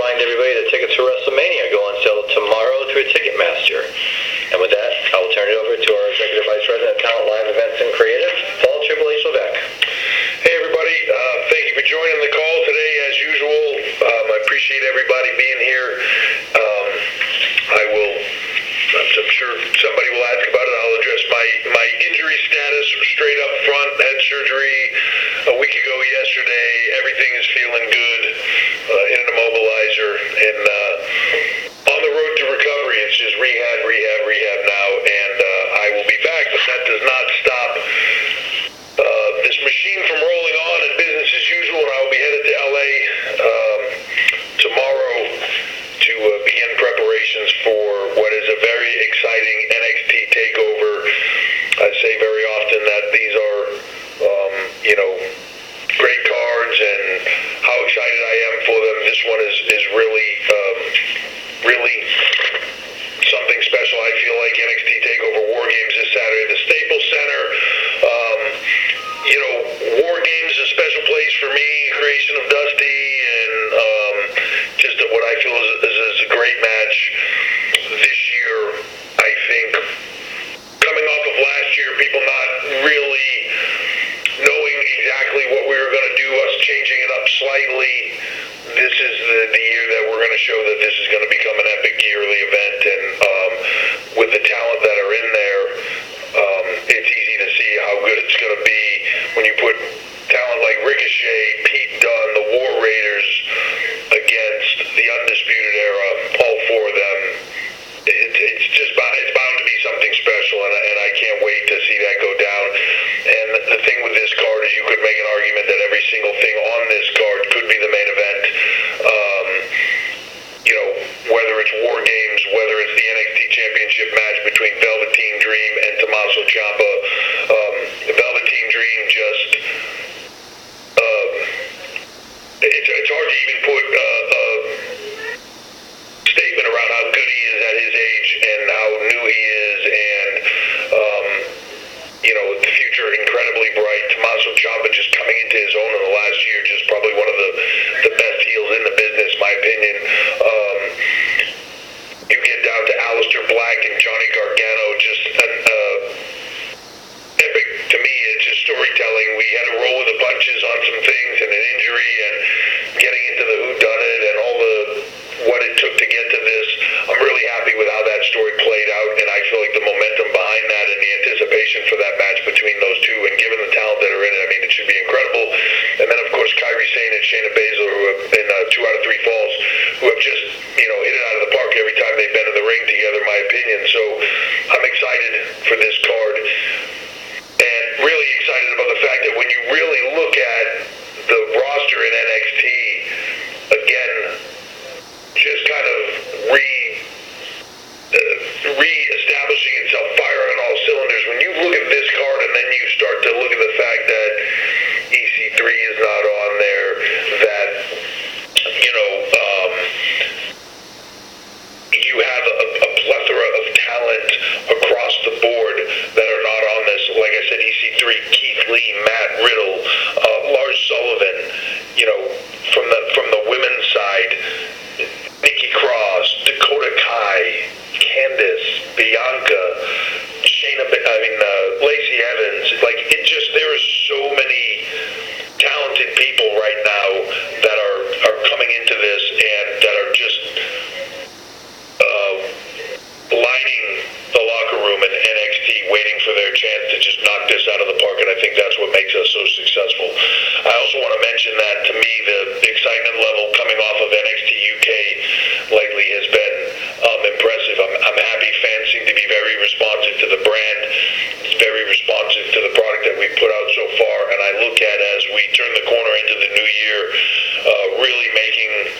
remind everybody that tickets for WrestleMania go on sale tomorrow through Ticketmaster. And with that, I will turn it over to our Executive Vice President of Talent, Live Events, and Creative, Paul Triple H Levesque. Hey everybody, thank you for joining the call today as usual. I appreciate everybody being here. I'm sure somebody will ask about it. I'll address my injury status straight up front. Had surgery a week ago yesterday. Everything is feeling good in an immobilizer. And on the road to recovery, it's just rehab now. And I will be back, but that does not stop this machine from rolling on and business as usual. And I will be headed to LA tomorrow to begin preparations for what is a very exciting NXT TakeOver. I say very often that these are, great cards, and how excited I am for them. This one is really something special. I feel like NXT TakeOver WarGames this Saturday at the Staples Center. WarGames is a special place for me, creation of Dusty, and just what I feel is a great match this year. I think coming off of last year, people not really knowing exactly what we were going to do, us changing it up slightly, this is the year that we're going to show that this is going to become an epic yearly event. And with the talent that are in there, it's easy to see how good it's going to be when you put talent like Ricochet, Pete Dunne, the War Raiders against the Undisputed Era, all four of them. It's bound to be something special, and I can't wait to see that go down. And the thing with this card is you could make an argument that every single thing on this card could be the main event. Whether it's War Games, whether it's the NXT Championship match between Velveteen Dream and Tommaso Ciampa. Velveteen Dream just... It's hard to even put a statement around how good he is at his age and how new he is, and the future incredibly bright. Tommaso Ciampa just coming into his own in the last year, just probably one of the best heels in the business, my opinion. You get down to Aleister Black and Johnny Gargano, just epic to me. It's just storytelling. We had to roll with the punches on some things and an injury and getting into the whodunit and all what it took to get to this. I'm really happy with how that story played out, and I feel like the momentum behind that and the anticipation for that match between those two, and given the talent that are in it, I mean, it should be incredible. And then, of course, Kairi Sane and Shayna Baszler, who have been 2 out of 3 falls, who have just, hit it out of the park every time they've been in the ring together, in my opinion. So I'm excited for this card, and really excited about the fact that when you really look at the roster in NXT, again, just kind of re-establishing itself, firing on all cylinders. When you look at this card and then you start to look at the fact that EC3 is not on there, that, you have a plethora of talent across the board that are not on this. Like I said, EC3, Keith Lee, Matt Riddle, Lars Sullivan, from the women's side, Nikki Cross, Dakota Kai, Candice, Bianca, Lacey Evans. There are so many talented people right now that are coming into this and that are just lining the locker room in NXT, waiting for their chance to just knock this out of the park, and I think that's what makes us so successful. I also want to mention that, to me, the excitement level coming off of NXT UK lately has been impressive. I'm happy fans seem to be very responsive to the brand, very responsive to the product that we've put out so far, and I look at, as we turn the corner into the new year, really making